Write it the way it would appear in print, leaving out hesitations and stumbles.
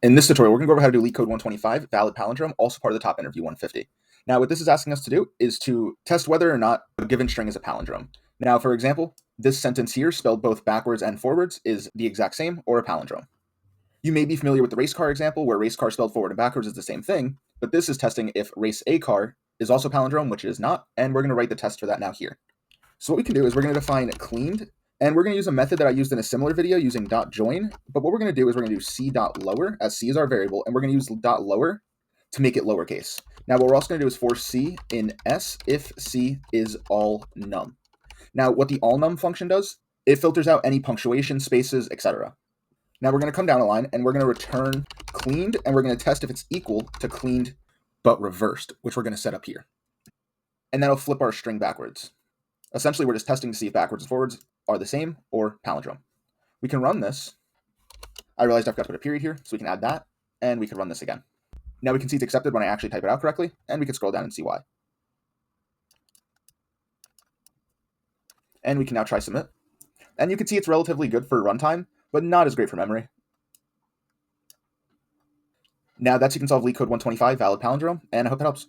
In this tutorial, we're going to go over how to do LeetCode 125, Valid Palindrome, also part of the top interview 150. Now, what this is asking us to do is to test whether or not a given string is a palindrome. Now, for example, this sentence here, spelled both backwards and forwards, is the exact same or a palindrome. You may be familiar with the race car example, where race car spelled forward and backwards is the same thing, but this is testing if race A car is also palindrome, which it is not, and we're going to write the test for that now here. So what we can do is we're going to define cleaned, and we're going to use a method that I used in a similar video using .join, but what we're going to do is we're going to do c.lower, as c is our variable, and we're going to use .lower to make it lowercase. Now what we're also going to do is for c in s if c is all num. Now what the all num function does, it filters out any punctuation, spaces, etc. Now we're going to come down a line and we're going to return cleaned, and we're going to test if it's equal to cleaned but reversed, which we're going to set up here. And that'll flip our string backwards. Essentially, we're just testing to see if backwards and forwards are the same or palindrome. We can run this. I realized I forgot to put a period here, so we can add that, and we can run this again. Now we can see it's accepted when I actually type it out correctly, and we can scroll down and see why. And we can now try submit. And you can see it's relatively good for runtime, but not as great for memory. Now that's how you can solve LeetCode 125 Valid Palindrome, and I hope it helps.